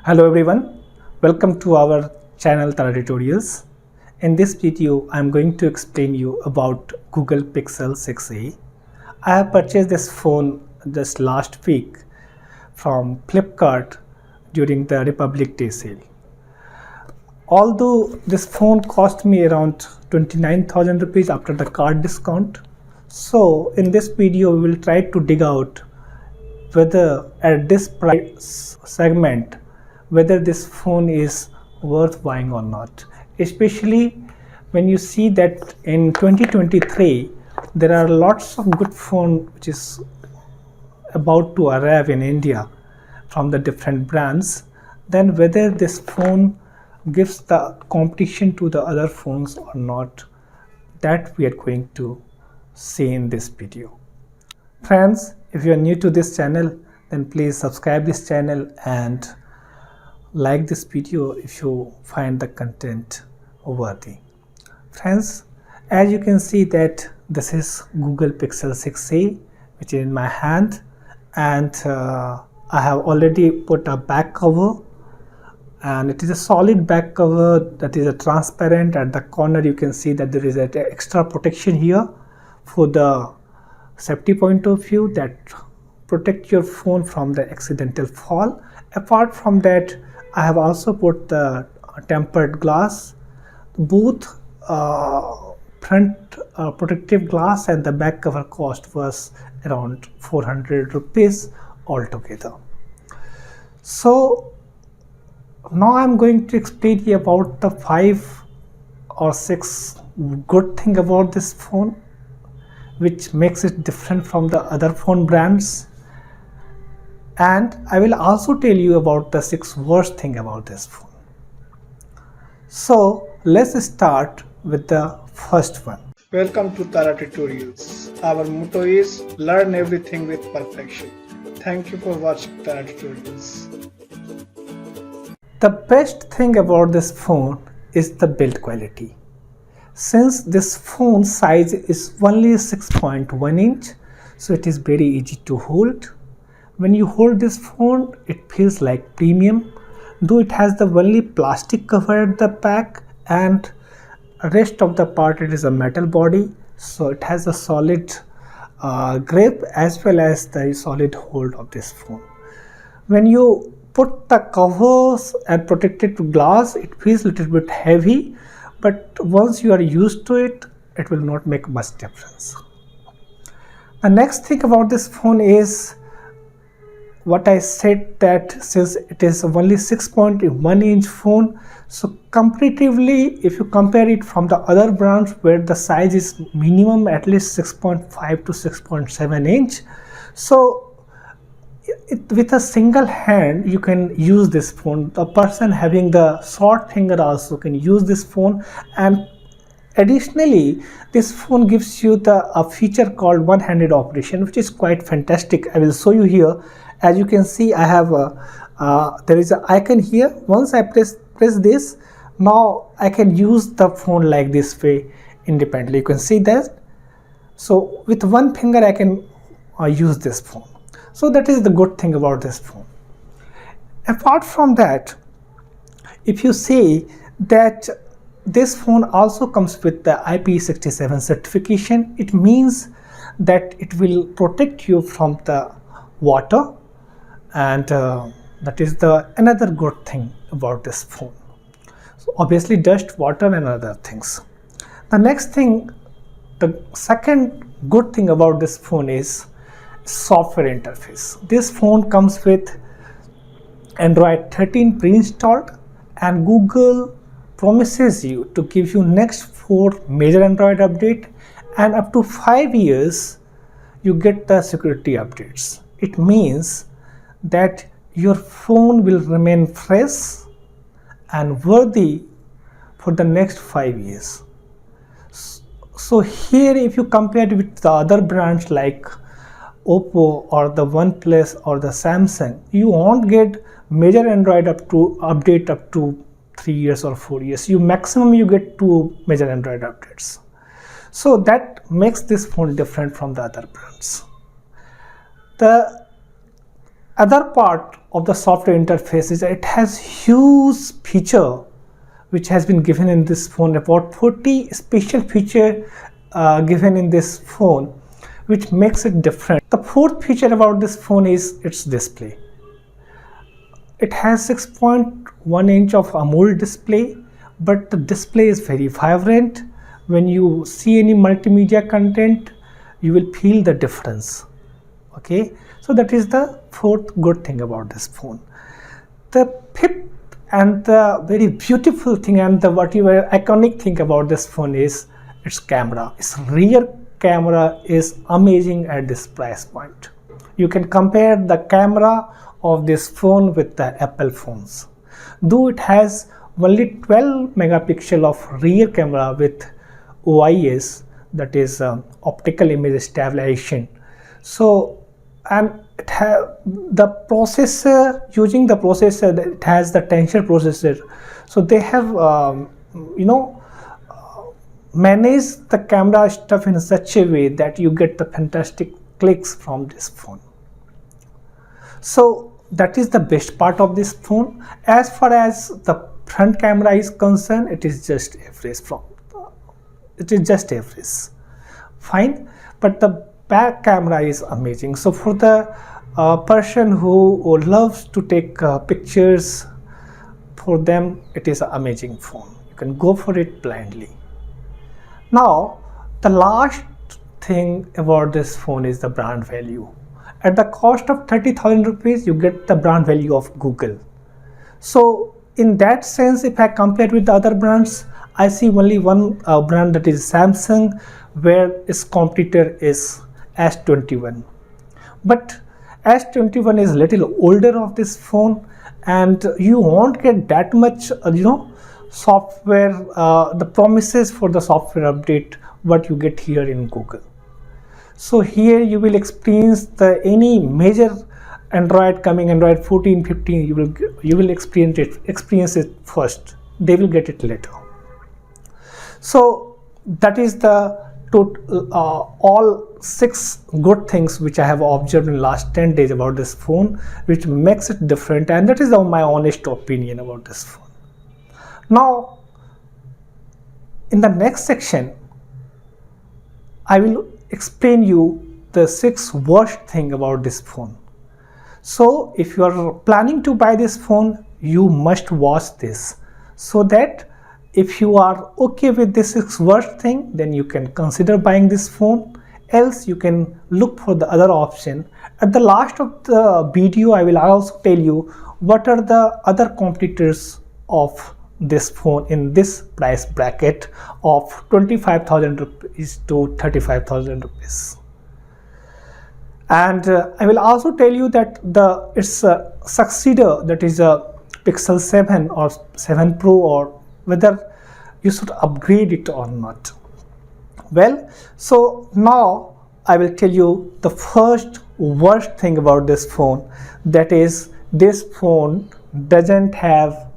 Hello everyone, welcome to our channel Tara Tutorials. In this video, I am going to explain you about Google Pixel 6a. I have purchased this phone just last week from Flipkart during the Republic Day sale. Although this phone cost me around 29,000 rupees after the card discount. So in this video, we will try to dig out whether at this price segment whether this phone is worth buying or not, especially when you see that in 2023 there are lots of good phone which is about to arrive in India from the different brands. Then whether this phone gives the competition to the other phones or not, that we are going to see in this video. Friends, if you are new to this channel, then please subscribe this channel and like this video if you find the content worthy. Friends, as you can see that this is Google Pixel 6a which is in my hand, and I have already put a back cover, and it is a solid back cover that is a transparent. At the corner you can see that there is an extra protection here for the safety point of view that protect your phone from the accidental fall. Apart from that, I have also put the tempered glass, both front protective glass and the back cover cost was around 400 rupees altogether. So now I'm going to explain you about the 5 or 6 good thing about this phone which makes it different from the other phone brands, and I will also tell you about the 6 worst thing about this phone. So let's start with the first one. Welcome to Tara Tutorials. Our motto is learn everything with perfection. Thank you for watching Tara Tutorials. The best thing about this phone is the build quality. Since this phone size is only 6.1 inch, so it is very easy to hold. When you hold this phone, it feels like premium, though it has the only plastic cover at the back and rest of the part it is a metal body, so it has a solid grip as well as the solid hold of this phone. When you put the covers and protected glass, it feels a little bit heavy, but once you are used to it, it will not make much difference. The next thing about this phone is what I said, that since it is only 6.1 inch phone, so comparatively if you compare it from the other brands where the size is minimum at least 6.5 to 6.7 inch, so with a single hand you can use this phone. The person having the short finger also can use this phone, and additionally this phone gives you a feature called one-handed operation, which is quite fantastic. I will show you here. As you can see, I have there is an icon here. Once I press this, now I can use the phone like this way independently. You can see that. So with one finger I can use this phone. So that is the good thing about this phone. Apart from that, if you see that this phone also comes with the IP67 certification, it means that it will protect you from the water, and that is another good thing about this phone. So obviously dust, water and other things. The next thing, the second good thing about this phone is software interface. This phone comes with Android 13 pre-installed, and Google promises you to give you next 4 major Android update, and up to 5 years you get the security updates. It means that your phone will remain fresh and worthy for the next 5 years. So here if you compare it with the other brands like Oppo or the OnePlus or the Samsung, you won't get major Android update up to 3 years or 4 years. Maximum you get 2 major Android updates. So that makes this phone different from the other brands. Other part of the software interface is that it has huge feature which has been given in this phone, about 40 special feature given in this phone, which makes it different. The fourth feature about this phone is its display. It has 6.1 inch of AMOLED display, but the display is very vibrant. When you see any multimedia content, you will feel the difference. Okay, so that is the fourth good thing about this phone. The fifth and the very beautiful thing and the whatever iconic thing about this phone is its camera. Its rear camera is amazing at this price point. You can compare the camera of this phone with the Apple phones. Though it has only 12 megapixel of rear camera with OIS, that is optical image stabilization. So, and it has the processor, using the processor, it has the tensor processor. So they have managed the camera stuff in such a way that you get the fantastic clicks from this phone. So that is the best part of this phone. As far as the front camera is concerned, it is just average. Fine, but the back camera is amazing. So for the person who loves to take pictures, for them it is an amazing phone. You can go for it blindly. Now the last thing about this phone is the brand value. At the cost of 30,000 rupees, you get the brand value of Google. So in that sense, if I compare with the other brands, I see only one brand, that is Samsung, where its competitor is S21. But S21 is little older of this phone, and you won't get that much software, the promises for the software update what you get here in Google. So here you will experience any major Android coming, Android 14, 15, you will experience it first. They will get it later. So that is the all 6 good things which I have observed in last 10 days about this phone, which makes it different, and that is my honest opinion about this phone. Now in the next section, I will explain you the 6 worst thing about this phone. So if you are planning to buy this phone, you must watch this, so that if you are okay with this 6 worst thing, then you can consider buying this phone. Else you can look for the other option. At the last of the video, I will also tell you what are the other competitors of this phone in this price bracket of 25,000 rupees to 35,000 rupees. And I will also tell you that its successor, that is a Pixel 7 or 7 Pro, or whether you should upgrade it or not. Well, so now I will tell you the first worst thing about this phone, that is this phone doesn't have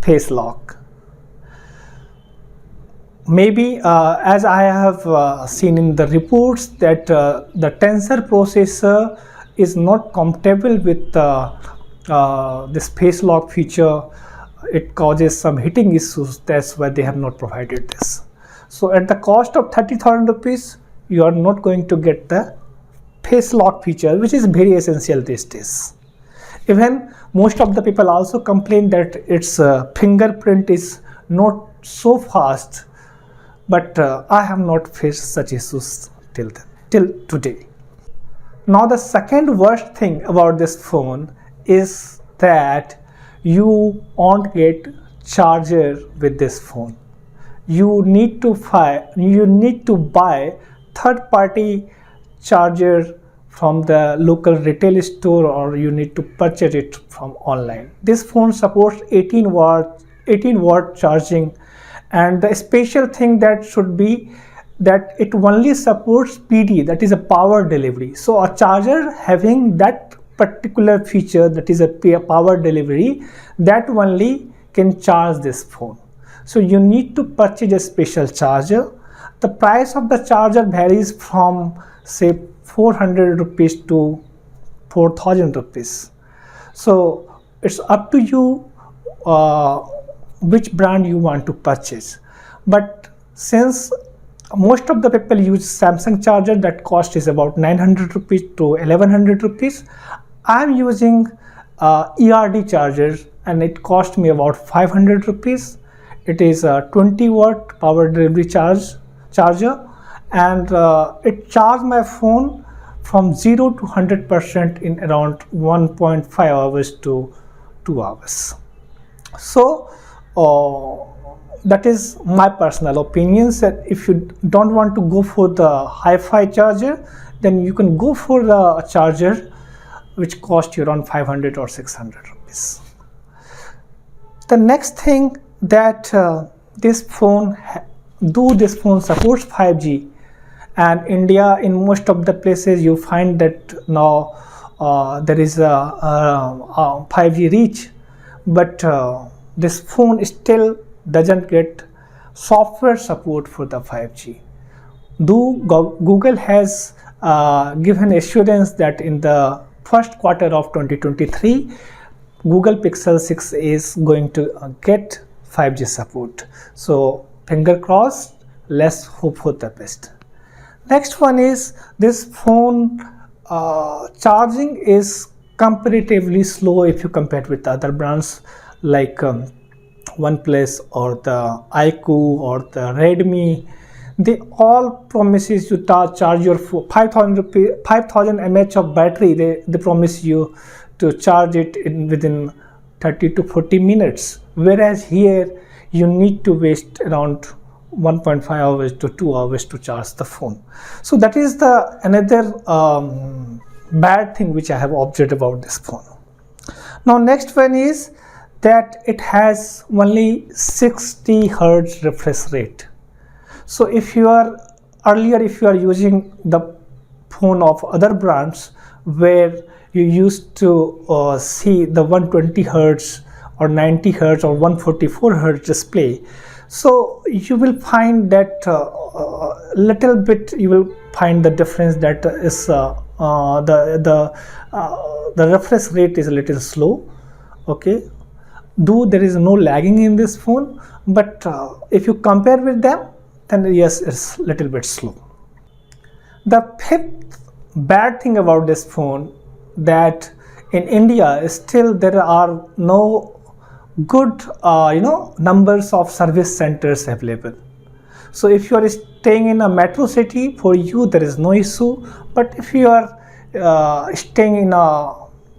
face lock. Maybe as I have seen in the reports that the tensor processor is not compatible with this face lock feature. It causes some heating issues. That's why they have not provided this. So at the cost of 30,000 rupees, you are not going to get the face lock feature, which is very essential these days. Even most of the people also complain that its fingerprint is not so fast, but I have not faced such issues till today. Now the second worst thing about this phone is that you won't get charger with this phone. You need to buy third-party charger from the local retail store, or you need to purchase it from online. This phone supports 18 watt charging, and the special thing that should be that it only supports PD, that is a power delivery. So a charger having that particular feature, that is a power delivery, that only can charge this phone. So you need to purchase a special charger. The price of the charger varies from say 400 rupees to 4,000 rupees. So it's up to you uh, which brand you want to purchase. But since most of the people use Samsung charger, that cost is about 900 rupees to 1100 rupees. I'm using ERD charger and it cost me about 500 rupees. It is a 20-watt power delivery charger, and it charged my phone from 0 to 100% in around 1.5 hours to 2 hours. So that is my personal opinions, that if you don't want to go for the hi-fi charger, then you can go for the charger which cost you around 500 or 600 rupees. The next thing that this phone supports 5G, and India, in most of the places you find that now there is a 5G reach, but this phone still doesn't get software support for the 5G. Though Google has given assurance that in the first quarter of 2023, Google Pixel 6 is going to get 5G support. So finger crossed, let's hope for the best. Next one is this phone charging is comparatively slow if you compare it with other brands like OnePlus or the iQOO or the Redmi. They all promises you to charge your 5000 mAh of battery. They promise you to charge it within 30 to 40 minutes, whereas here you need to waste around 1.5 hours to 2 hours to charge the phone. So that is the another bad thing which I have observed about this phone. Now next one is that it has only 60 Hz refresh rate. So if you are using the phone of other brands where you used to see the 120 Hz or 90 Hz or 144 Hz display, so you will find that little bit you will find the difference, that is the refresh rate is a little slow. Okay, though there is no lagging in this phone, but if you compare with them, then yes, it's a little bit slow. The fifth bad thing about this phone, that in India still there are no good numbers of service centers available. So if you are staying in a metro city, for you there is no issue, but if you are staying in a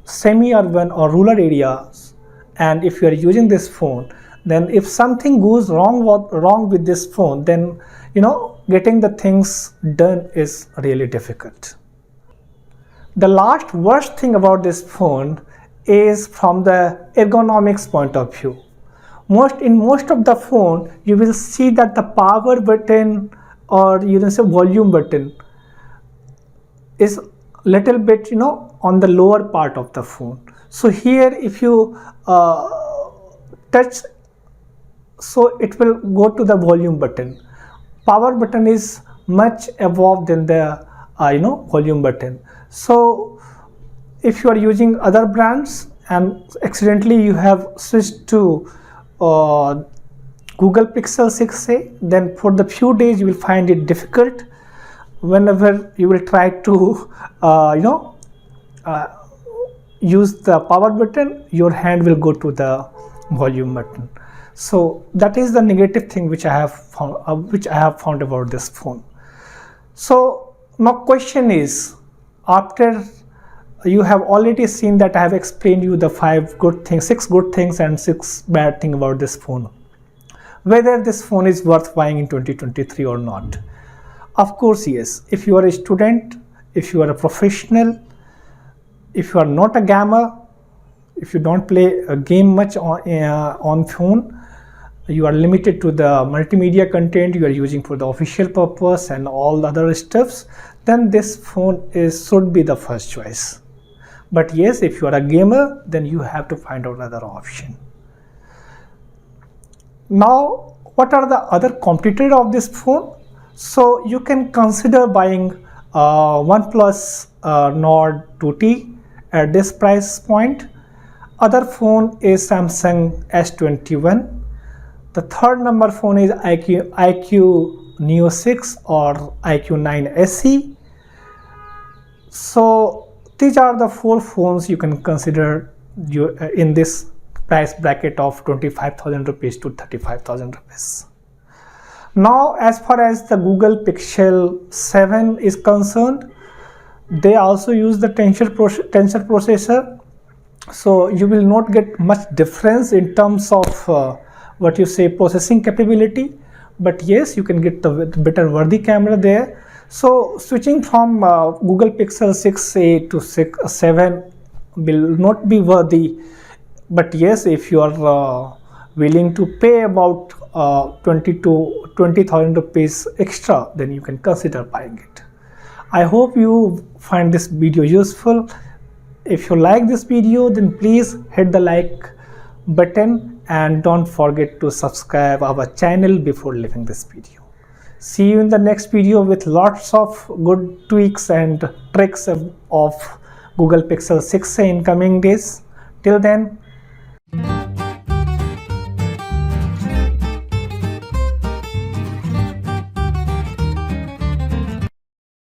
semi-urban or rural areas, and if you are using this phone, then if something goes wrong with this phone, then getting the things done is really difficult. The last worst thing about this phone is from the ergonomics point of view. In most of the phone, you will see that the power button or say volume button is little bit on the lower part of the phone. So here if you touch, so it will go to the volume button. Power button is much above than the volume button. So if you are using other brands and accidentally you have switched to Google Pixel 6a, then for the few days you will find it difficult. Whenever you will try to use the power button, your hand will go to the volume button. So that is the negative thing which I have found about this phone. So my question is, after you have already seen that I have explained you the 6 good things and 6 bad things about this phone, whether this phone is worth buying in 2023 or not. Of course, yes. If you are a student, if you are a professional, if you are not a gamer, if you don't play a game much on phone, you are limited to the multimedia content you are using for the official purpose and all the other stuffs, then this phone should be the first choice. But yes, if you are a gamer, then you have to find out another option. Now, what are the other competitors of this phone? So you can consider buying OnePlus Nord 2T at this price point. Other phone is Samsung S21. The third number phone is iQOO Neo 6 or iQOO 9 SE. So these are the four phones you can consider in this price bracket of 25,000 rupees to 35,000 rupees. Now, as far as the Google Pixel 7 is concerned, they also use the tensor processor. So you will not get much difference in terms of what you say processing capability, but yes, you can get the better worthy camera there. So switching from Google Pixel 6a to 7 will not be worthy, but yes, if you are willing to pay about 20,000 rupees extra, then you can consider buying it. I hope you find this video useful. If you like this video, then please hit the like button and don't forget to subscribe our channel before leaving this video. See you in the next video with lots of good tweaks and tricks of Google Pixel 6 in coming days. Till then,